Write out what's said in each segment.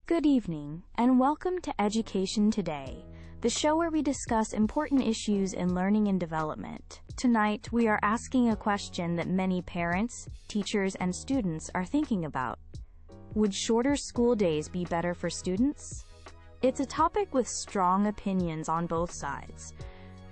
Good evening, and welcome to Education Today, the show where we discuss important issues in learning and development. Tonight, we are asking a question that many parents, teachers, and students are thinking about. Would shorter school days be better for students? It's a topic with strong opinions on both sides.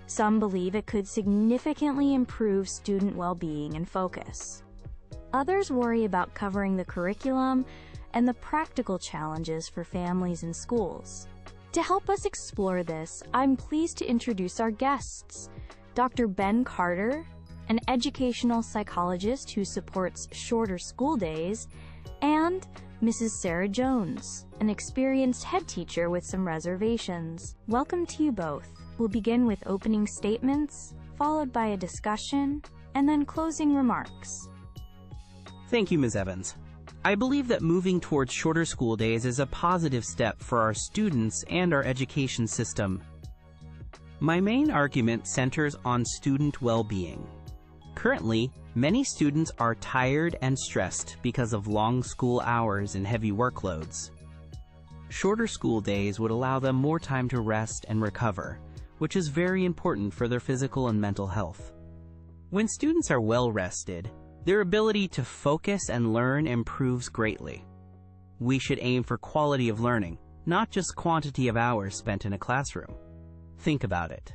Some believe it could significantly improve student well-being and focus. Others worry about covering the curriculum and the practical challenges for families and schools. To help us explore this, I'm pleased to introduce our guests, Dr. Ben Carter, an educational psychologist who supports shorter school days, and Mrs. Sarah Jones, an experienced head teacher with some reservations. Welcome to you both. We'll begin with opening statements, followed by a discussion, and then closing remarks. Thank you, Ms. Evans. I believe that moving towards shorter school days is a positive step for our students and our education system. My main argument centers on student well-being. Currently, many students are tired and stressed because of long school hours and heavy workloads. Shorter school days would allow them more time to rest and recover, which is very important for their physical and mental health. When students are well rested, their ability to focus and learn improves greatly. We should aim for quality of learning, not just quantity of hours spent in a classroom. Think about it.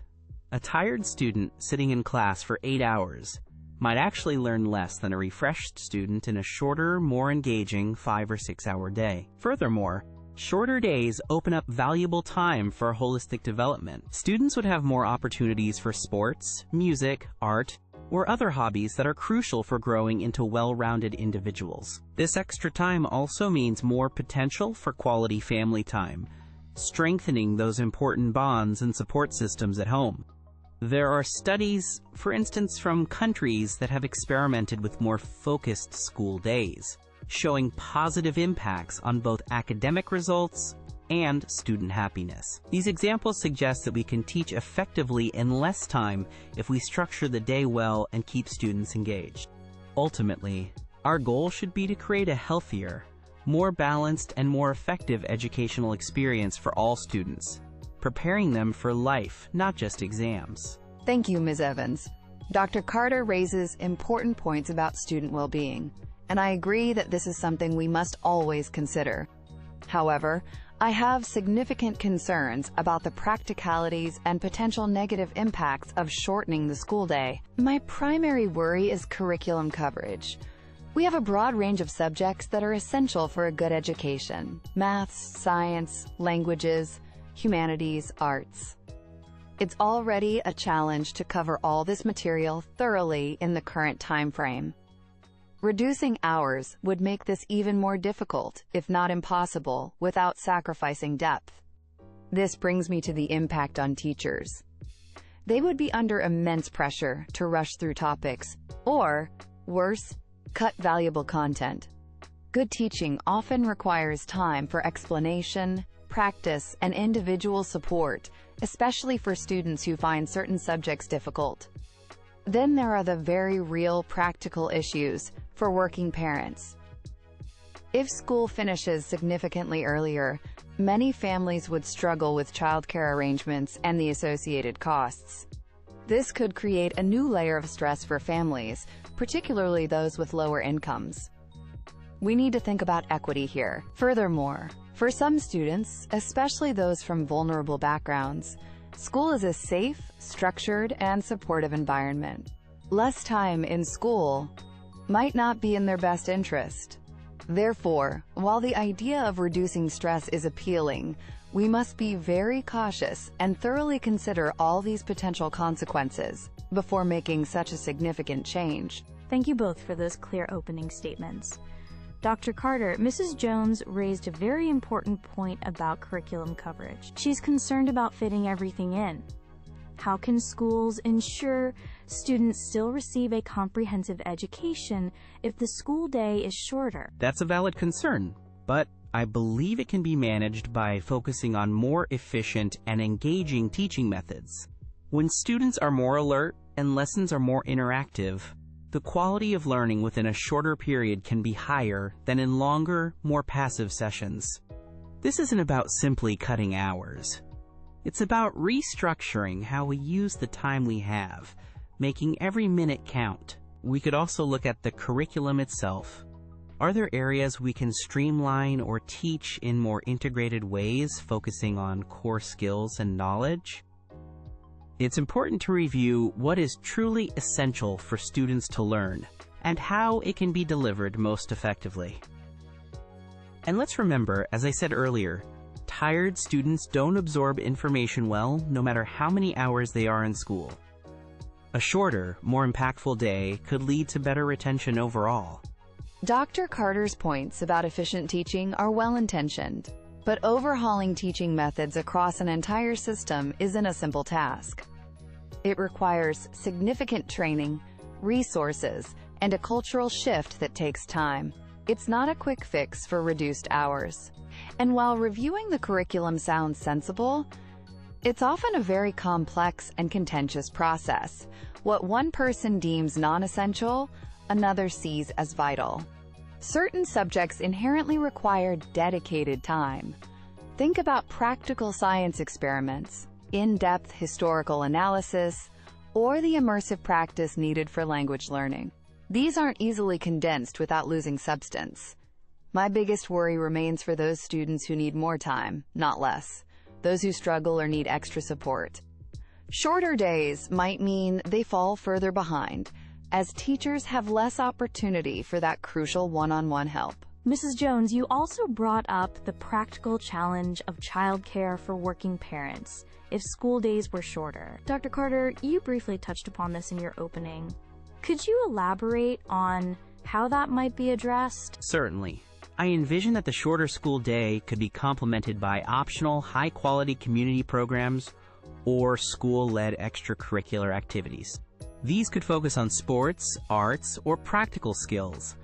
A tired student sitting in class for 8 hours might actually learn less than a refreshed student in a shorter, more engaging 5 or 6 hour day. Furthermore, shorter days open up valuable time for holistic development. Students would have more opportunities for sports, music, art, or other hobbies that are crucial for growing into well-rounded individuals. This extra time also means more potential for quality family time, strengthening those important bonds and support systems at home. There are studies, for instance from countries that have experimented with more focused school days, showing positive impacts on both academic results and student happiness. These examples suggest that we can teach effectively in less time if we structure the day well and keep students engaged. Ultimately, our goal should be to create a healthier, more balanced, and more effective educational experience for all students, preparing them for life, not just exams. Thank you, Ms. Evans. Dr. Carter raises important points about student well-being, and I agree that this is something we must always consider. However, I have significant concerns about the practicalities and potential negative impacts of shortening the school day. My primary worry is curriculum coverage. We have a broad range of subjects that are essential for a good education: maths, science, languages, humanities, arts. It's already a challenge to cover all this material thoroughly in the current time frame. Reducing hours would make this even more difficult, if not impossible, without sacrificing depth. This brings me to the impact on teachers. They would be under immense pressure to rush through topics, or, worse, cut valuable content. Good teaching often requires time for explanation, practice, and individual support, especially for students who find certain subjects difficult. Then there are the very real practical issues for working parents. If school finishes significantly earlier, many families would struggle with childcare arrangements and the associated costs. This could create a new layer of stress for families, particularly those with lower incomes. We need to think about equity here. Furthermore, for some students, especially those from vulnerable backgrounds, school is a safe, structured, and supportive environment. Less time in school might not be in their best interest. Therefore, while the idea of reducing stress is appealing, we must be very cautious and thoroughly consider all these potential consequences before making such a significant change. Thank you both for those clear opening statements. Dr. Carter, Mrs. Jones raised a very important point about curriculum coverage. She's concerned about fitting everything in. How can schools ensure students still receive a comprehensive education if the school day is shorter? That's a valid concern, but I believe it can be managed by focusing on more efficient and engaging teaching methods. When students are more alert and lessons are more interactive, the quality of learning within a shorter period can be higher than in longer, more passive sessions. This isn't about simply cutting hours. It's about restructuring how we use the time we have, making every minute count. We could also look at the curriculum itself. Are there areas we can streamline or teach in more integrated ways, focusing on core skills and knowledge? It's important to review what is truly essential for students to learn and how it can be delivered most effectively. And let's remember, as I said earlier, tired students don't absorb information well, no matter how many hours they are in school. A shorter, more impactful day could lead to better retention overall. Dr. Carter's points about efficient teaching are well-intentioned, but overhauling teaching methods across an entire system isn't a simple task. It requires significant training, resources, and a cultural shift that takes time. It's not a quick fix for reduced hours. And while reviewing the curriculum sounds sensible, it's often a very complex and contentious process. What one person deems non-essential, another sees as vital. Certain subjects inherently require dedicated time. Think about practical science experiments, in-depth historical analysis, or the immersive practice needed for language learning. These aren't easily condensed without losing substance. My biggest worry remains for those students who need more time, not less, those who struggle or need extra support. Shorter days might mean they fall further behind, as teachers have less opportunity for that crucial one-on-one help. Mrs. Jones, you also brought up the practical challenge of childcare for working parents if school days were shorter. Dr. Carter, you briefly touched upon this in your opening. Could you elaborate on how that might be addressed? Certainly. I envision that the shorter school day could be complemented by optional, high-quality community programs or school-led extracurricular activities. These could focus on sports, arts, or practical skills,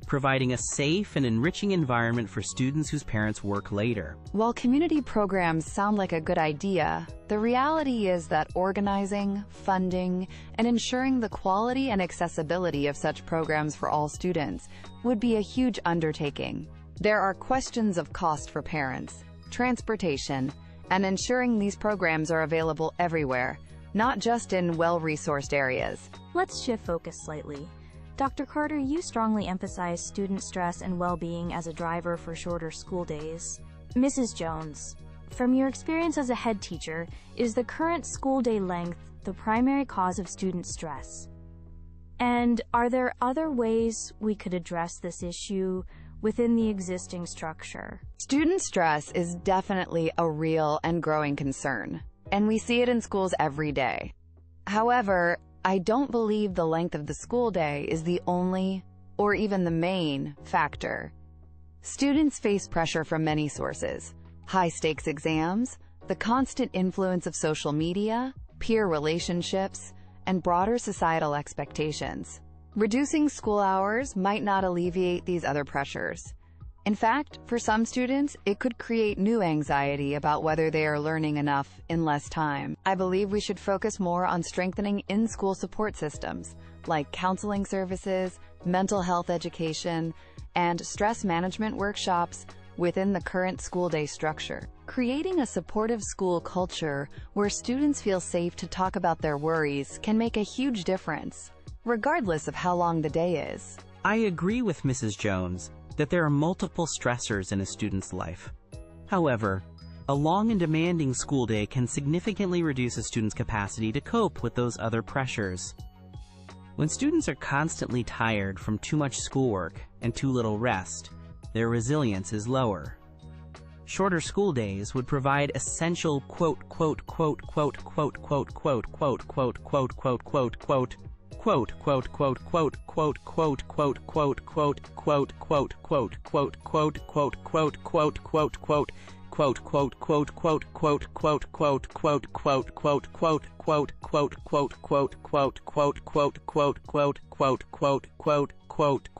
providing a safe and enriching environment for students whose parents work later. While community programs sound like a good idea, the reality is that organizing, funding, and ensuring the quality and accessibility of such programs for all students would be a huge undertaking. There are questions of cost for parents, transportation, and ensuring these programs are available everywhere, not just in well-resourced areas. Let's shift focus slightly. Dr. Carter, you strongly emphasize student stress and well-being as a driver for shorter school days. Mrs. Jones, from your experience as a head teacher, is the current school day length the primary cause of student stress? And are there other ways we could address this issue within the existing structure? Student stress is definitely a real and growing concern, and we see it in schools every day. However, I don't believe the length of the school day is the only, or even the main, factor. Students face pressure from many sources: high-stakes exams, the constant influence of social media, peer relationships, and broader societal expectations. Reducing school hours might not alleviate these other pressures. In fact, for some students, it could create new anxiety about whether they are learning enough in less time. I believe we should focus more on strengthening in-school support systems, like counseling services, mental health education, and stress management workshops within the current school day structure. Creating a supportive school culture where students feel safe to talk about their worries can make a huge difference, regardless of how long the day is. I agree with Mrs. Jones that there are multiple stressors in a student's life. However, a long and demanding school day can significantly reduce a student's capacity to cope with those other pressures. When students are constantly tired from too much schoolwork and too little rest, their resilience is lower. Shorter school days would provide essential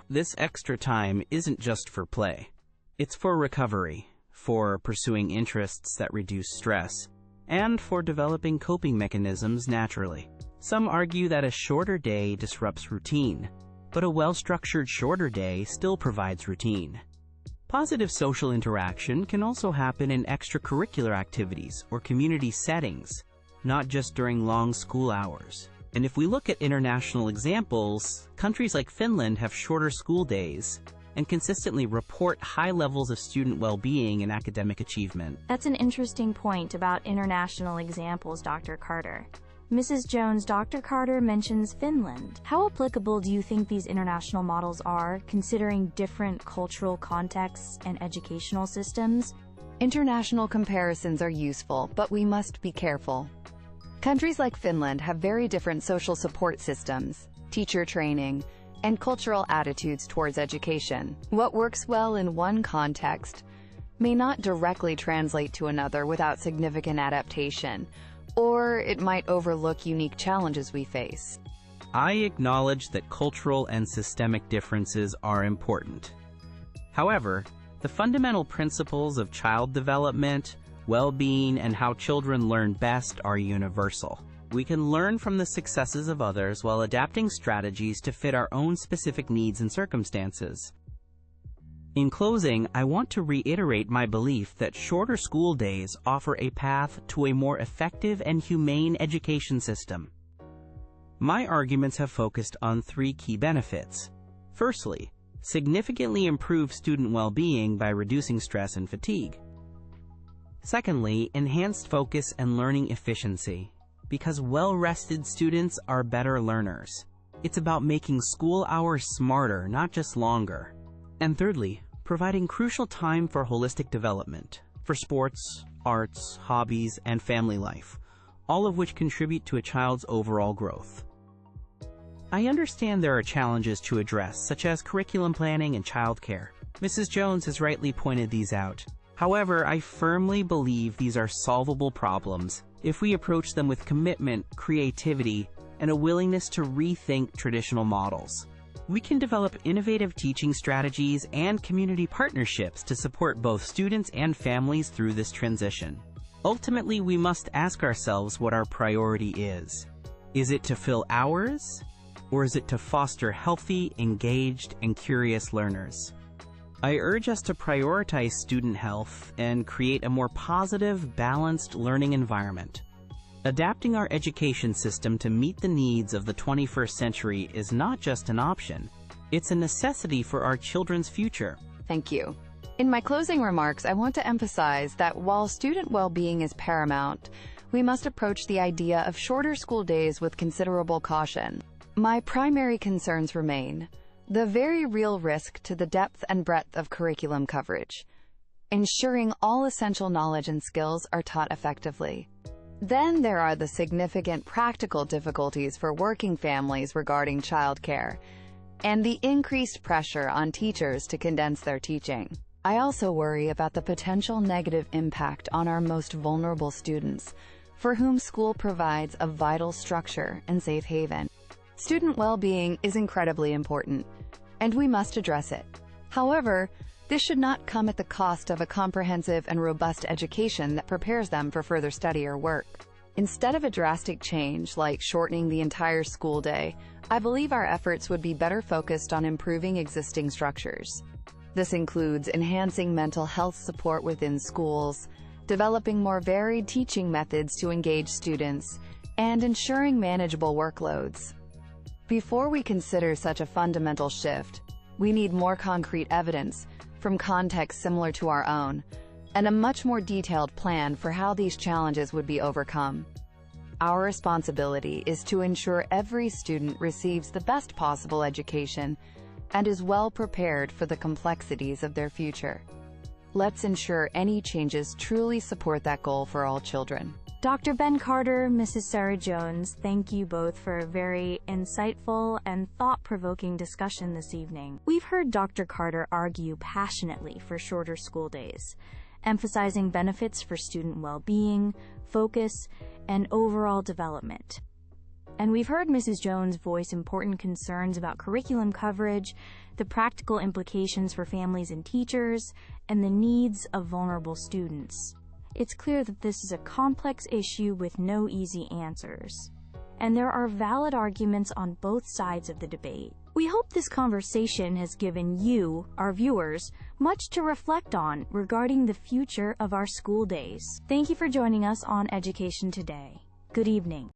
This extra time isn't just for play. It's for recovery, for pursuing interests that reduce stress, and for developing coping mechanisms naturally. Some argue that a shorter day disrupts routine, but a well-structured shorter day still provides routine. Positive social interaction can also happen in extracurricular activities or community settings, not just during long school hours. And if we look at international examples, countries like Finland have shorter school days and consistently report high levels of student well-being and academic achievement. That's an interesting point about international examples, Dr. Carter. Mrs. Jones, Dr. Carter mentions Finland. How applicable do you think these international models are, considering different cultural contexts and educational systems? International comparisons are useful, but we must be careful. Countries like Finland have very different social support systems, teacher training, and cultural attitudes towards education. What works well in one context may not directly translate to another without significant adaptation, or it might overlook unique challenges we face. I acknowledge that cultural and systemic differences are important. However, the fundamental principles of child development, well-being, and how children learn best are universal. We can learn from the successes of others while adapting strategies to fit our own specific needs and circumstances. In closing, I want to reiterate my belief that shorter school days offer a path to a more effective and humane education system. My arguments have focused on 3 key benefits. Firstly, significantly improve student well-being by reducing stress and fatigue. Secondly, enhanced focus and learning efficiency, because well-rested students are better learners. It's about making school hours smarter, not just longer. And thirdly, providing crucial time for holistic development, for sports, arts, hobbies, and family life, all of which contribute to a child's overall growth. I understand there are challenges to address, such as curriculum planning and childcare. Mrs. Jones has rightly pointed these out. However, I firmly believe these are solvable problems if we approach them with commitment, creativity, and a willingness to rethink traditional models. We can develop innovative teaching strategies and community partnerships to support both students and families through this transition. Ultimately, we must ask ourselves what our priority is. Is it to fill hours, or is it to foster healthy, engaged, and curious learners? I urge us to prioritize student health and create a more positive, balanced learning environment. Adapting our education system to meet the needs of the 21st century is not just an option, it's a necessity for our children's future. Thank you. In my closing remarks, I want to emphasize that while student well-being is paramount, we must approach the idea of shorter school days with considerable caution. My primary concerns remain the very real risk to the depth and breadth of curriculum coverage, ensuring all essential knowledge and skills are taught effectively. Then there are the significant practical difficulties for working families regarding childcare, and the increased pressure on teachers to condense their teaching. I also worry about the potential negative impact on our most vulnerable students, for whom school provides a vital structure and safe haven. Student well-being is incredibly important, and we must address it. However, this should not come at the cost of a comprehensive and robust education that prepares them for further study or work. Instead of a drastic change like shortening the entire school day, I believe our efforts would be better focused on improving existing structures. This includes enhancing mental health support within schools, developing more varied teaching methods to engage students, and ensuring manageable workloads. Before we consider such a fundamental shift, we need more concrete evidence from contexts similar to our own, and a much more detailed plan for how these challenges would be overcome. Our responsibility is to ensure every student receives the best possible education and is well prepared for the complexities of their future. Let's ensure any changes truly support that goal for all children. Dr. Ben Carter, Mrs. Sarah Jones, thank you both for a very insightful and thought-provoking discussion this evening. We've heard Dr. Carter argue passionately for shorter school days, emphasizing benefits for student well-being, focus, and overall development. And we've heard Mrs. Jones voice important concerns about curriculum coverage, the practical implications for families and teachers, and the needs of vulnerable students. It's clear that this is a complex issue with no easy answers. and there are valid arguments on both sides of the debate. We hope this conversation has given you, our viewers, much to reflect on regarding the future of our school days. Thank you for joining us on Education Today. Good evening.